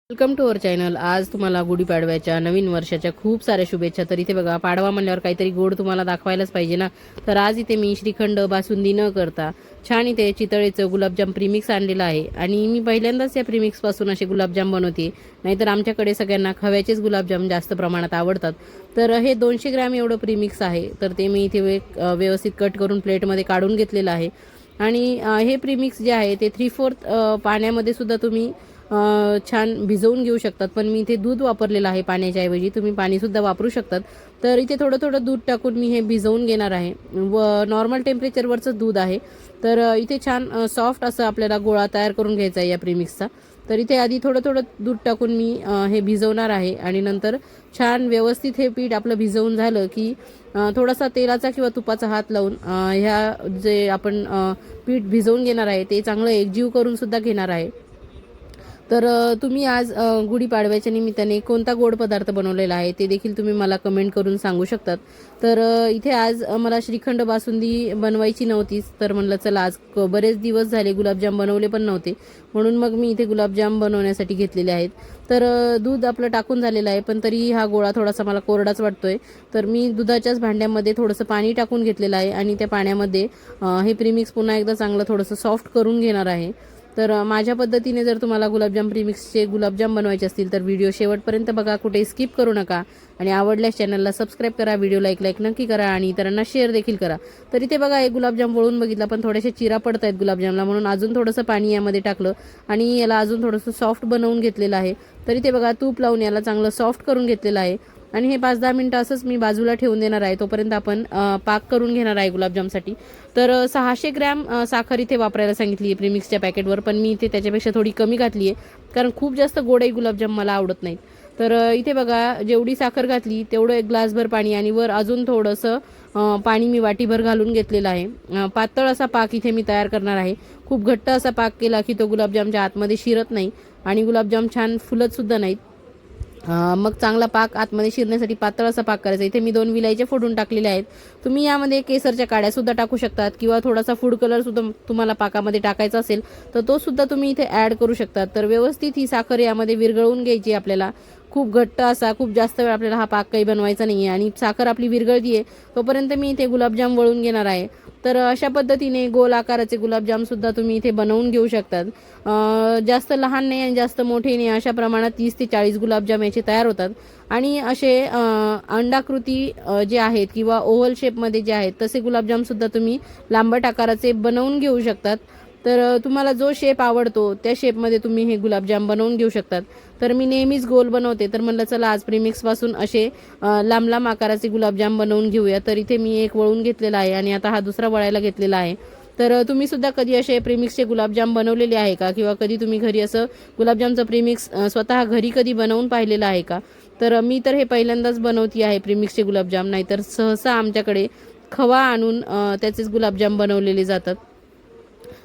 Welcome to our channel. आज तुम्हाला गुढीपाडव्याच्या नवीन वर्षाच्या खूप साऱ्या शुभेच्छा। तर इथे बघा, पाडवा म्हणल्यावर काहीतरी गोड तुम्हाला दाखवायलाच पाहिजे ना। तर आज इथे मी श्रीखंड बासुंदी न करता छान इथे चितळेचं गुलाबजाम प्रीमिक्स आणलेलं आहे। आणि मी पहिल्यांदाच या प्रीमिक्सपासून असे गुलाबजाम बनवते, नाहीतर आमच्याकडे सगळ्यांना खव्याचेच गुलाबजाम जास्त प्रमाणात आवडतात। तर हे 200 ग्रॅम एवढं प्रीमिक्स आहे। तर ते मी इथे व्यवस्थित कट करून प्लेटमध्ये काढून घेतलेलं आहे। आणि हे प्रीमिक्स जे आहे ते 3/4 पाण्यामध्ये सुद्धा तुम्ही छान भिजवून घेऊ शकतात। पण मी इथे दूध वापरलेलं आहे पाण्याच्या ऐवजी, तुम्ही पाणीसुद्धा वापरू शकतात। तर इथे थोडं थोडं दूध टाकून मी हे भिजवून घेणार आहे व नॉर्मल टेम्परेचरवरचं दूध आहे। तर इथे छान सॉफ्ट असं आपल्याला गोळा तयार करून घ्यायचा आहे या प्रीमिक्सचा। तर इथे आधी थोडं थोडं दूध टाकून मी हे भिजवणार आहे आणि नंतर छान व्यवस्थित हे पीठ आपलं भिजवून झालं की थोडासा तेलाचा किंवा तुपाचा हात लावून ह्या जे आपण पीठ भिजवून घेणार आहे ते चांगलं एकजीव करून सुद्धा घेणार आहे। तर तुम्ही आज गुढीपाडव्याच्या निमित्ताने कोणता गोड पदार्थ बनवलेला आहे ते देखील तुम्ही मला कमेंट करून सांगू शकतात। तर इथे आज मला श्रीखंड बासुंदी बनवायची नव्हतीच, तर म्हणलं चला आज बरेच दिवस झाले गुलाबजाम बनवले पण नव्हते, म्हणून मग मी इथे गुलाबजाम बनवण्यासाठी घेतलेले आहेत। तर दूध आपलं टाकून झालेलं आहे, पण तरी हा गोळा थोडासा मला कोरडाच वाटतोय। तर मी दुधाच्याच भांड्यामध्ये थोडंसं पाणी टाकून घेतलेलं आहे आणि त्या पाण्यामध्ये हे प्रीमिक्स पुन्हा एकदा चांगलं थोडंसं सॉफ्ट करून घेणार आहे। तर माझ्या पद्धतीने जर तुम्हाला गुलाबजाम प्रीमिक्सचे गुलाबजाम बनवायचे असतील तर व्हिडिओ शेवटपर्यंत बघा, कुठे स्किप करू नका। आणि आवडल्यास चॅनलला सबस्क्राईब करा, व्हिडिओला एक लाईक नक्की करा आणि इतरांना शेअर देखील करा। तर इथे बघा, एक गुलाबजाम वळून बघितला पण थोडेसे चिरा पडत आहेत गुलाबजामला, म्हणून अजून थोडंसं पाणी यामध्ये टाकलं आणि याला अजून थोडंसं सॉफ्ट बनवून घेतलेलं आहे। तर इथे बघा, तूप लावून याला चांगलं सॉफ्ट करून घेतलेलं आहे आणि हे 5-10 मिनिटं असंच मी बाजूला ठेवून देणार आहे। तोपर्यंत आपण पाक करून घेणार आहे गुलाबजामसाठी। तर 600 ग्रॅम साखर इथे वापरायला सांगितली आहे प्रीमिक्सच्या पॅकेटवर, पण मी इथे त्याच्यापेक्षा थोडी कमी घातली आहे, कारण खूप जास्त गोडही गुलाबजाम मला आवडत नाहीत। तर इथे बघा, जेवढी साखर घातली तेवढं 1 ग्लासभर पाणी आणि वर अजून थोडंसं पाणी मी वाटीभर घालून घेतलेलं आहे। पातळ असा पाक इथे मी तयार करणार आहे। खूप घट्ट असा पाक केला की तो गुलाबजामच्या आतमध्ये शिरत नाही आणि गुलाबजाम छान फुलतसुद्धा नाहीत। मग चांगला पाक आतमध्ये शिरण्यासाठी पातळ असा पाक करायचा। इथे मी 2 विलायचे फोडून टाकलेले आहेत। तुम्ही यामध्ये केसरच्या काड्यासुद्धा टाकू शकतात किंवा थोडासा फूड कलरसुद्धा तुम्हाला पाकामध्ये टाकायचा असेल तर तो सुद्धा तुम्ही इथे ॲड करू शकतात। तर व्यवस्थित ही साखर यामध्ये विरघळून घ्यायची आपल्याला। खूप घट्ट असा खूप जास्त वेळ आपल्याला हा पाक काही बनवायचा नाही आहे आणि साखर आपली विरघळती आहे तोपर्यंत मी इथे गुलाबजाम वळून घेणार आहे। तर अशा पद्धतीने गोल आकाराचे गुलाबजामसुद्धा तुम्ही इथे बनवून घेऊ शकतात। जास्त लहान नाही आणि जास्त मोठे नाही, अशा प्रमाणात 30 ते 40 गुलाबजाम याचे तयार होतात। आणि असे अंडाकृती जे आहेत किंवा ओव्हल शेपमध्ये जे आहेत तसे गुलाबजामसुद्धा तुम्ही लांबट आकाराचे बनवून घेऊ शकतात। तर तुम्हाला जो शेप आवडतो त्या शेपमध्ये तुम्ही हे गुलाबजाम बनवून घेऊ शकतात। तर मी नेहमीच गोल बनवते, तर म्हणलं चला आज प्रीमिक्सपासून असे लांब लांब आकाराचे गुलाबजाम बनवून घेऊया। तर इथे मी एक वळून घेतलेला आहे आणि आता हा दुसरा वळायला घेतलेला आहे। तर तुम्ही सुद्धा कधी असे प्रीमिक्सचे गुलाबजाम बनवलेले आहे का, किंवा कधी तुम्ही घरी असं गुलाबजामचं प्रीमिक्स स्वतः घरी कधी बनवून पाहिलेलं आहे का? तर मी तर हे पहिल्यांदाच बनवती आहे प्रीमिक्सचे गुलाबजाम, नाहीतर सहसा आमच्याकडे खवा आणून त्याचेच गुलाबजाम बनवलेले जातात।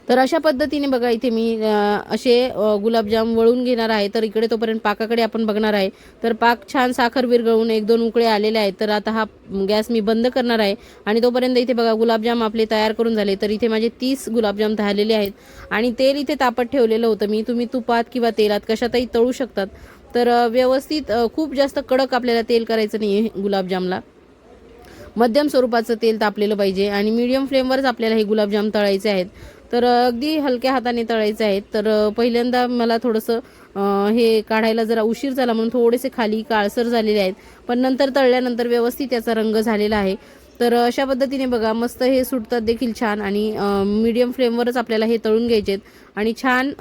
तर अशा पद्धतीने बघा, इथे मी असे गुलाबजाम वळून घेणार आहे। तर इकडे तोपर्यंत पाकाकडे आपण बघणार आहे। तर पाक छान साखर विरघळून 1-2 उकळे आलेले आहेत। तर आता हा गॅस मी बंद करणार आहे आणि तोपर्यंत इथे बघा गुलाबजाम आपले तयार करून झाले। तर इथे माझे 30 गुलाबजाम झालेले आहेत आणि तेल इथे तापत ठेवलेलं होतं मी, तुम्ही तुपात किंवा तेलात कशातही तळू शकतात। तर व्यवस्थित खूप जास्त कडक आपल्याला तेल करायचं नाही आहे गुलाबजामला, मध्यम स्वरूपाचं तेल तापलेलं पाहिजे आणि मीडियम फ्लेमवरच आपल्याला हे गुलाबजाम तळायचे आहेत। तर अगदी हलक्या हाताने तळायचे आहेत। तर पहिल्यांदा मला थोडंसं हे काढायला जरा उशीर झाला म्हणून थोडेसे खाली काळसर झालेले आहेत, पण नंतर तळल्यानंतर व्यवस्थित याचा रंग झालेला आहे। तर अशा पद्धतीने बघा, मस्त हे सुटतात देखील छान आणि मीडियम फ्लेमवरच आपल्याला हे तळून घ्यायचे आहेत आणि छान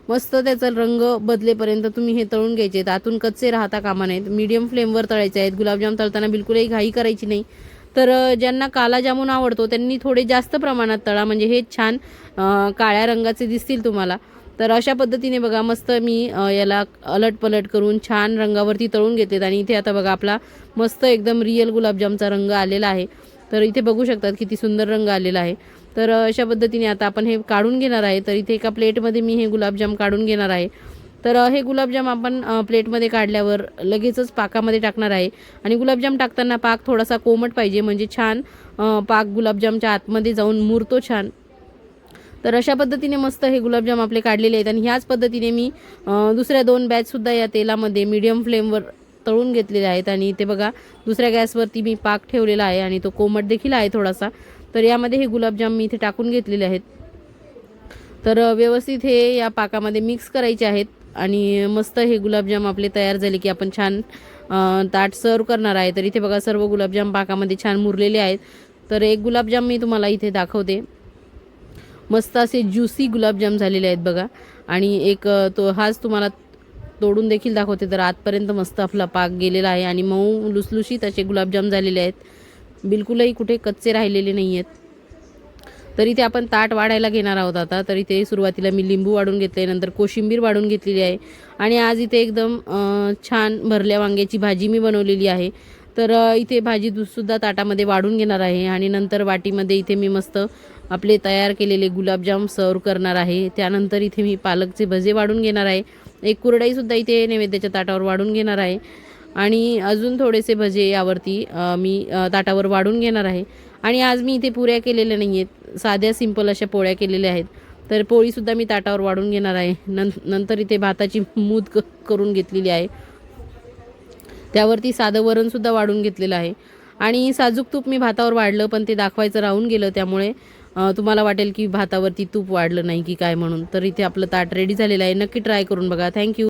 मस्त त्याचा रंग बदलेपर्यंत तुम्ही हे तळून घ्यायचे आहेत। आतून कच्चे राहता कामा नयेत, मीडियम फ्लेमवर तळायचे आहेत। गुलाबजाम तळताना बिलकुलही घाई करायची नाही। तर ज्यांना काला जामून आवडतो त्यांनी थोडे जास्त प्रमाणात तळा, म्हणजे हे छान काळ्या रंगाचे दिसतील तुम्हाला। तर अशा पद्धतीने बघा, मस्त मी याला अलटपलट करून छान रंगावरती तळून घेतलेत आणि इथे आता बघा आपला मस्त एकदम रिअल गुलाबजामचा रंग आलेला आहे। तर इथे बघू शकतात किती सुंदर रंग आलेला आहे। तर अशा पद्धतीने आता आपण हे काढून घेणार आहे। तर इथे एका प्लेटमध्ये मी हे गुलाबजाम काढून घेणार आहे। तर हे गुलाबजाम आपण प्लेटमध्ये काढल्यावर लगेचच पाकामध्ये टाकणार आहे आणि गुलाबजाम टाकताना पाक थोडासा कोमट पाहिजे, म्हणजे छान पाक गुलाबजामच्या आतमध्ये जाऊन मुरतो छान। तर अशा पद्धतीने मस्त हे गुलाबजाम आपले काढलेले आहेत आणि ह्याच पद्धतीने मी दुसऱ्या 2 बॅचसुद्धा या तेलामध्ये मीडियम फ्लेमवर तळून घेतलेले आहेत. आणि ते बघा दुसऱ्या गॅसवरती मी पाक ठेवलेला आहे आणि तो कोमट देखील आहे थोडासा. तर यामध्ये हे गुलाबजाम मी इथे टाकून घेतलेले आहेत. तर व्यवस्थित हे या पाकामध्ये मिक्स करायचे आहेत आणि मस्त हे गुलाबजाम आपले तयार झाले की आपण छान ताट सर्व करणार आहे. तर इथे बघा सर्व गुलाबजाम पाकामध्ये छान मुरलेले आहेत. तर एक गुलाबजाम मी तुम्हाला इथे दाखवते. मस्त असे ज्युसी गुलाबजाम झालेले आहेत बघा. आणि एक तो हाच तुम्हाला तोडून देखील दाखवते. तर आतपर्यंत मस्त आपला पाक गेलेला आहे आणि मऊ लुसलुशीत असे गुलाबजाम झालेले आहेत. बिलकुलही कुठे कच्चे राहिलेले नाही आहेत. तर इथे आपण ताट वाढायला घेणार आहोत आता. तर इथे सुरुवातीला मी लिंबू वाढून घेतले, नंतर कोशिंबीर वाढून घेतलेली आहे आणि आज इथे एकदम छान भरल्या वांग्याची भाजी मी बनवलेली आहे. तर इथे भाजी सुद्धा ताटामध्ये वाढून घेणार आहे आणि नंतर वाटीमध्ये इथे मी मस्त आपले तयार केलेले गुलाबजाम सर्व करणार आहे. त्यानंतर इथे मी पालकचे भजे वाढून घेणार आहे. एक कुरडईसुद्धा इथे नैवेद्याच्या ताटावर वाढून घेणार आहे आणि अजून थोडेसे भजे यावरती मी ताटावर वाढून घेणार आहे. आणि आज मी इथे पुऱ्या केलेल्या नाही आहेत, साध्या सिंपल अशा पोळ्या केलेल्या आहेत. तर पोळीसुद्धा मी ताटावर वाढून घेणार आहे. नंतर इथे भाताची मूद करून घेतलेली आहे, त्यावरती साधं वरणसुद्धा वाढून घेतलेलं आहे. आणि साजूक तूप मी भातावर वाढलं पण ते दाखवायचं राहून गेलं, त्यामुळे तुम्हाला वाटेल की भातावरती तूप वाढलं नाही की काय म्हणून. तर इथे आपलं ताट रेडी झालेलं आहे. नक्की ट्राय करून बघा. थँक्यू.